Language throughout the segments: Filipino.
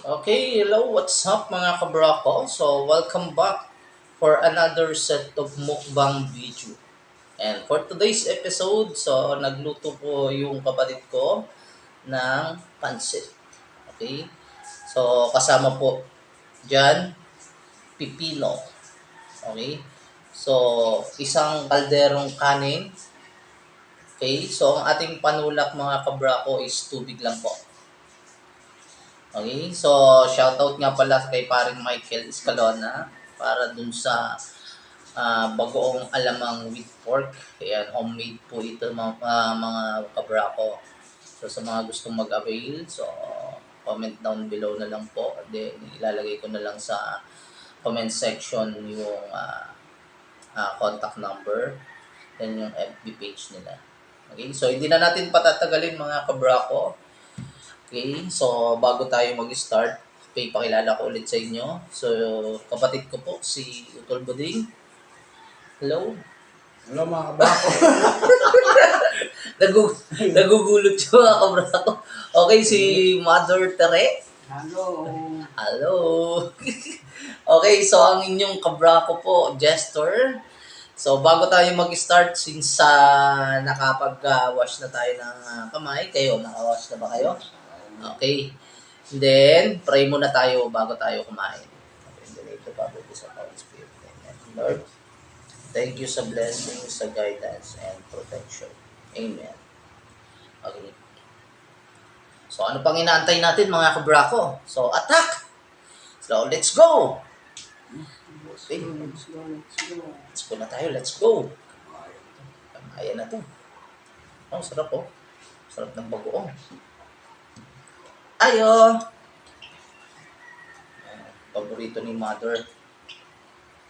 Okay, hello, what's up mga kabrako? So, welcome back for another set of mukbang video. And for today's episode, so nagluto po yung kapatid ko ng pansit. Okay? So, kasama po dyan, pipino. Okay? So, isang kalderong kanin. Okay? So, ang ating panulak mga kabrako is tubig lang po. Okay, so shoutout nga pala kay paring Michael Escalona para dun sa bagoong alamang with pork. Ayan, homemade po ito mga kabrako. So sa mga gustong mag-avail, so comment down below na lang po. Then ilalagay ko na lang sa comment section yung contact number then yung FB page nila. Okay, so hindi na natin patatagalin mga kabrako. Okay, so bago tayo mag-start, okay, pakilala ko ulit sa inyo. So, kapatid ko po, si Utol Buding. Hello. Hello mga kabako. Nagugulot yung mga kabrako. Okay, si Mother Tere. Hello. Hello. Okay, so ang inyong kabrako po, Jester. So, bago tayo mag-start, since nakapag-wash na tayo ng kamay, kayo, naka-wash na ba kayo? Okay. Then, pray muna tayo bago tayo kumain. Okay, in the name of the Father, the Son, and Holy Spirit. Amen. Lord, thank you sa blessings, sa guidance, and protection. Amen. Okay. So, ano pang inaantay natin mga kabrako? So, attack! So, let's go! Okay. Let's go na tayo. Let's go! Kamayan na to. Oh, sarap oh. Sarap ng bagoong. Ayo! Paborito ni Mother.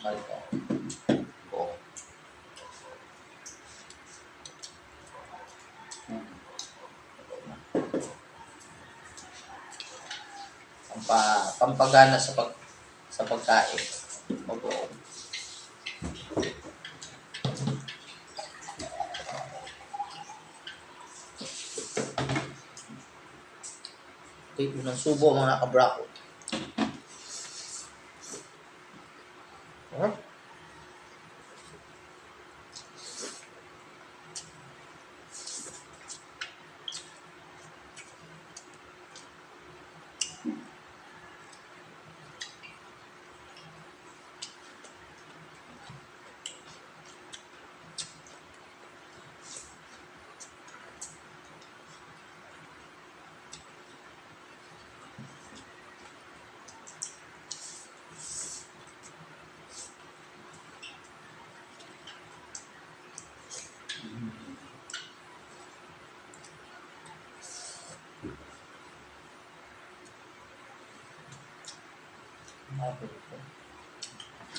Malco. Oh. Pampagana sa pagkain. Bagoong. Okay, unang subo mga kabrako. Huh?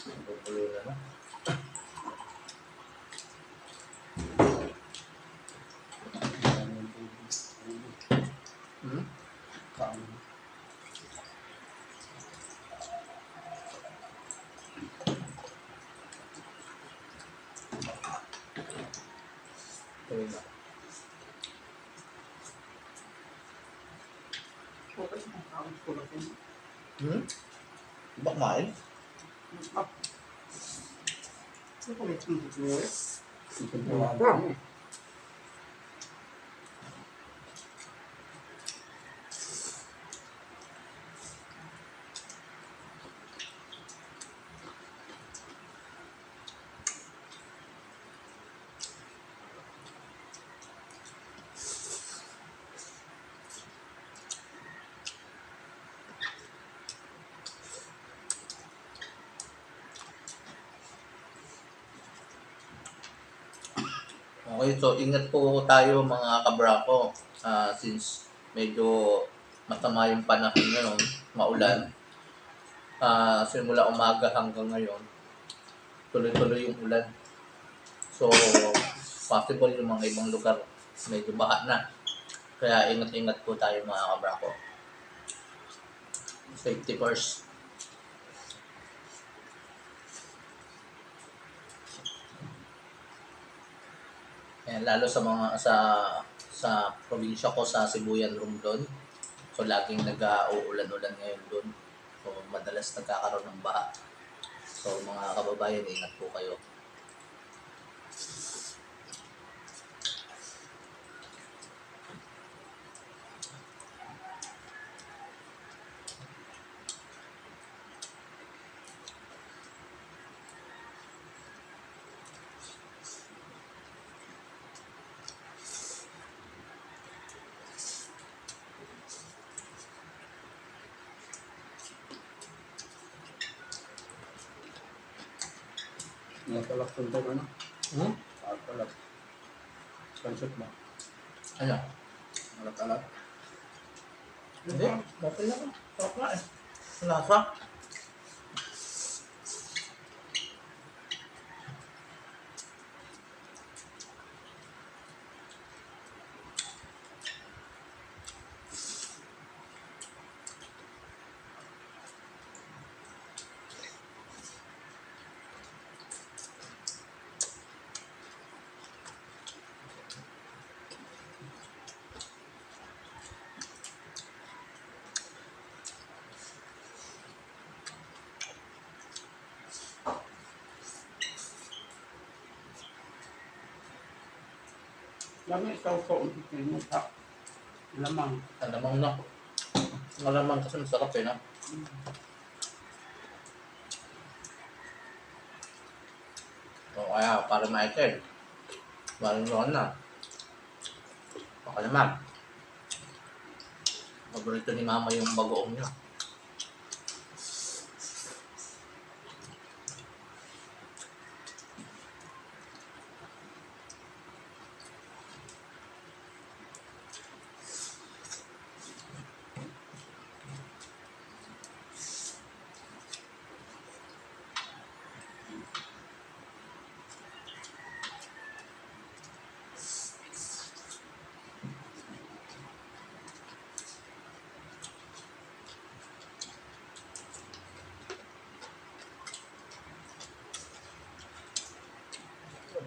Bubulo na na. Hmm? Tuloy na. Hmm? Bak kumain? Okay, so ingat po tayo mga kabrako. Since medyo masama yung panahon ngayon, maulan. Simula umaga hanggang ngayon, tuloy-tuloy yung ulan. So, possible yung mga ibang lugar medyo baha na. Kaya ingat-ingat po tayo mga kabrako. Safety first. Ayan, lalo sa mga sa probinsya ko sa Sibuyan, Romblon. So laging nag-uulan-ulan ngayon doon. So madalas nagkakaroon ng baha. So mga kababayan, ingat po kayo. Natalak tuntok ano? Hmm? Natalak. Pansot ba? Ano? Natalak. Hindi. Okay lang. Sarap nga eh. Lasa. Lami ikaw ko ulitin mo sa lamang. Alamang na. Alamang kasi masarap eh na. O kaya para ma-excited. Malunuan na. Baka naman. Paborito ni mama yung bagoong niya.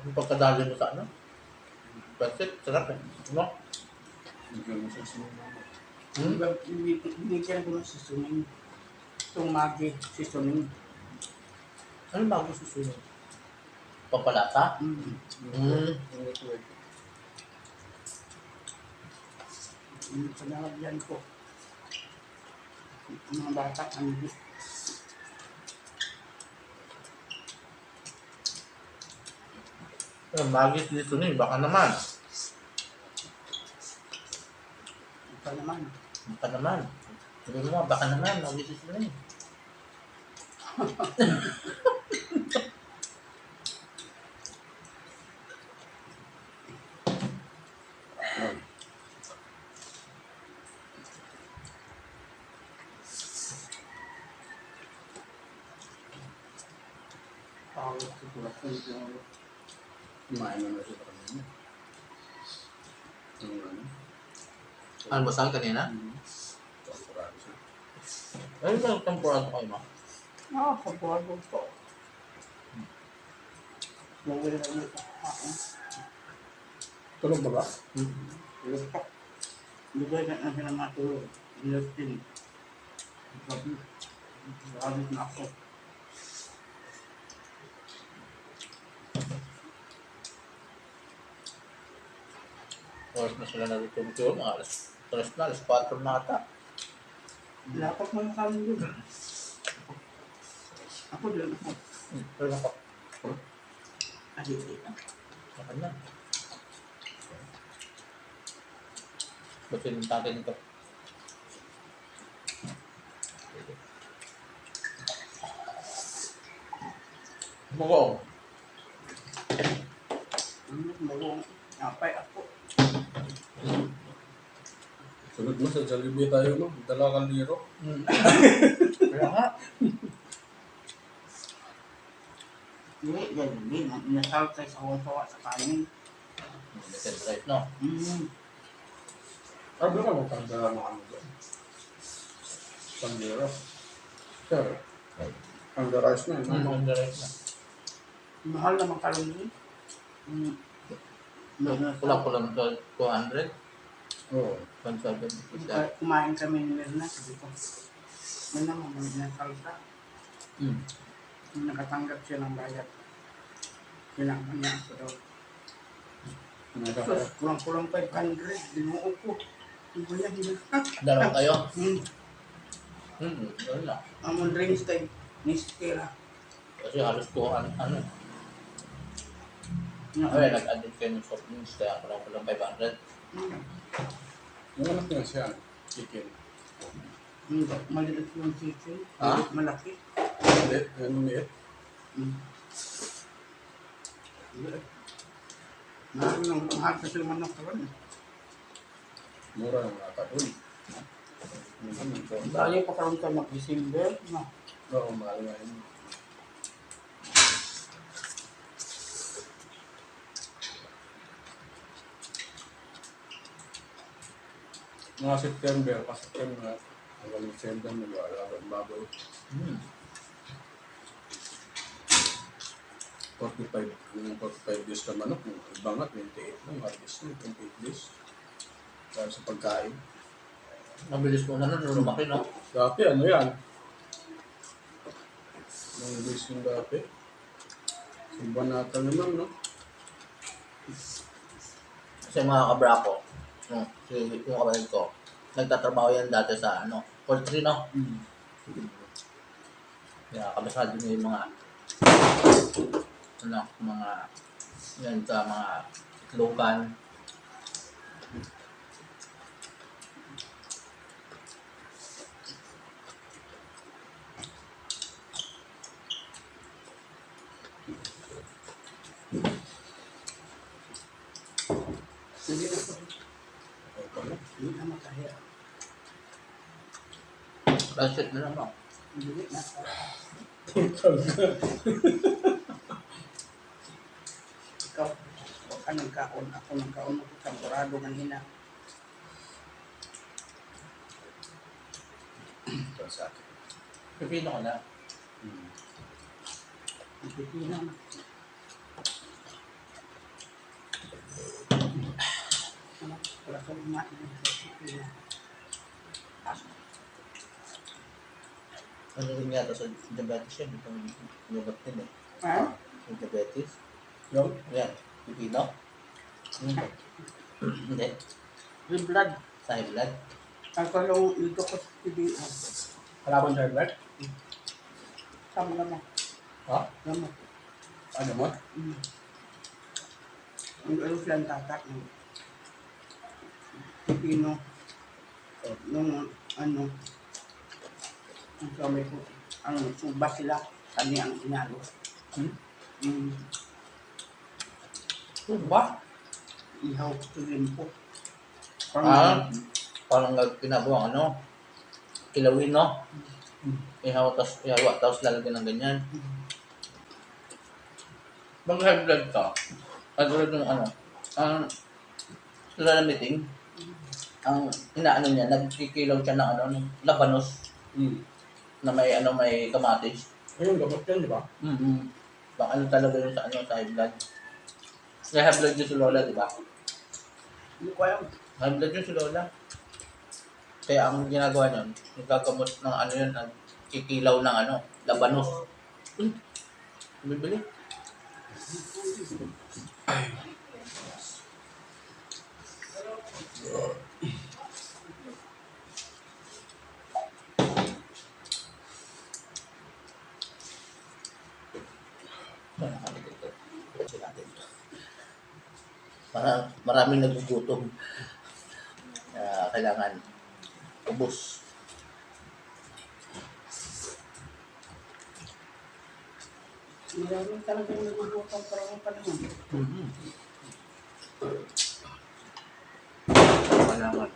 Yung pagkadali mo sa ano? Pansit, sarap eh. Ano? Bigyan mo sa sumunod. Hmm? Binigyan ko na si Suning. Itong Maggi, si Suning. Ano bago susunod? Papalata? Hmm. Yung panalagyan ko. Mga bata, ano. Magis dito ni, baka naman. Ito naman. Baka naman. Sabi mo nga, baka naman, magis dito ni. Pawag ko pula ko yung kumain na siya kanina. Yung ano? Ano ba saan kanina? Temporary siya. Ano ba ang temporada kayo ma? Kabuhado po. Lawin na ulit ako. Tulog ba ba? Tulog pa. Lugay na ang pinangatulog. Ilot din. Gabi. Gabi na ako. Oras na sila natutulog, alas 3 na, alas 4 na ata. Lapak mo yung kami yun. Ako din ako. Pero ako, Adik dito. baka na. Ba't yung tatin ito? Bugong. Bagong apay ako. Sunod mo sa Jollibee tayo, no? Dala kang liro. Kaya nga. Hindi, hindi. Nasal tayo sa sawa sa kanin. Little right, no? Sabi ka, magkandala mo kami doon. Sandero. Sir, ang rice na yun. Ang direct na. Mahal naman kalong yun. Kulang-kulang 200. Oo. Pansabi. Kumain kami ni Mirna, sabi ko, yun naman, may salsa. Hmm. Nung nakatanggap siya ng bayad, kailangan niya ako daw. Sus, kulang-kulang 500, dinuo ko. Ano ba yan? Dalawa kayo? Hmm, Wala na. amon drinks tayo, niskela. Kasi halos 200, ano. Nga, Ay, nag-adit kayo ng soft drinks, kaya kulang 500. Yung anak niya siya, chicken. Maliit yung chicken, Ha? malaki. Hindi, ano niya? Nang mahal kasi yung manok karon. Mura ng ata doon. Tayo pa karon ka mag-December, no? Oo, mahal nga yun. Mga September, pasok na hanggang December, nag-aalaga ang baboy. Hmm. 45, yung 45 days na manok, yung iba nga, 28 na, harvest na, 28 days. Para sa pagkain. Mabilis mo na nun, lumaki, no? Dati, ano yan? Mga days yung dati. Sa Banata naman, no? Kasi mga kabrako, yung kapatid ko, nagtatrabaho yan dati sa, poultry, no? Kaya kabisado niya yung mga, yan sa mga itlogan. Hindi na po. Okay na. Hindi na makaya. Transit na lang, no? Hindi na. Ikaw, huwag ka ng kaon. Ako ng kaon. Ako sampurado ng hina. Ito sa akin. Pipino ko na. Ang pipino na. Ano? Wala kang umain ng pipino. Ano rin yata sa diabetes yan, itong yogurt din eh. Ha? Yung diabetes. Yung? Yan, pipino. Hindi. Yung blood. Sa high blood. Ang kalong ito ko sa pipino. Kalaban sa black? Tama naman. Ha? Naman. Ano mo? Ang ano silang tatak ng pipino. Nung ano, ang sabi ko, ang suba sila, kani ang inalo. Ba? Ihaw ko limpo. Parang pinabuang kilawin, no? Ihawa, tapos lalagyan ng ganyan. Pag high blood ka, katulad ng lalamiting, ang inaano niya, nagkikilaw siya ng ng labanos na may kamatis. Ayun, gamot yan, di ba? Bang talaga yun sa high blood. May high blood yun si Lola, di ba? Hindi ko alam. High blood yun si Lola. Kaya ang ginagawa niyon, nagagamot ng yun, nagkikilaw ng labanos. Bibili. Maraming nagugutom. Kailangan ubos. Marami talagang nagugutang parang panahon. Kailangan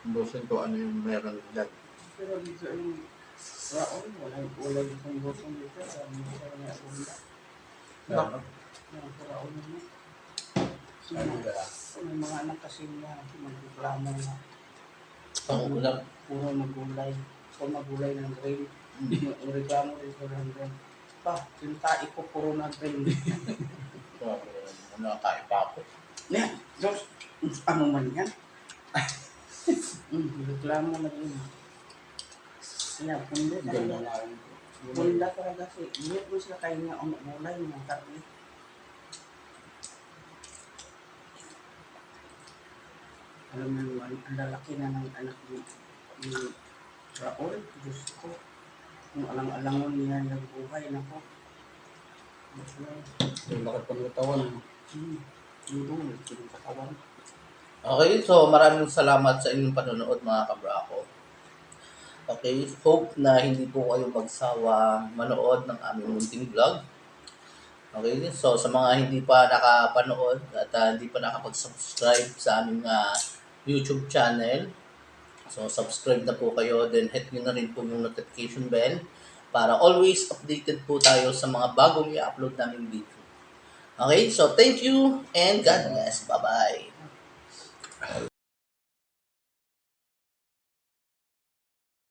ubusin ko ano yung meron dyan. Pero dito yung raon, walang isang gutong dito. Ang mga may abunda. Bakit? Ang raon naman. Ano ba? May mga anak kasi na magreklamo na Ang ulam. puro magulay. So magulay ng grain. Ang reklamo dito ng grain. Pa, yung tae ko puro na grain. Nakakain pa ako. Yan. Diyos, ano man yan? Reklamo na yun. Kaya pundi Ganda talaga. nga yun. Punda talaga si. Hindi mo sila kayo nga umulay mga karne. Alam mo naman, ang lalaki na ng anak ni Raul. Diyos ko. Kung alang-alangon niya nagbuhay na po. Yung laki pa ng katawan. Yung katawan. Okay, so maraming salamat sa inyong panonood mga kabrako. Okay, hope na hindi po kayo magsawa manood ng aming munting vlog. Okay, so sa mga hindi pa nakapanood at hindi pa nakapag-subscribe sa aming YouTube channel, so subscribe na po kayo, then hit nyo na rin po yung notification bell para always updated po tayo sa mga bagong i-upload namin video. Okay, so thank you and God bless. Bye-bye.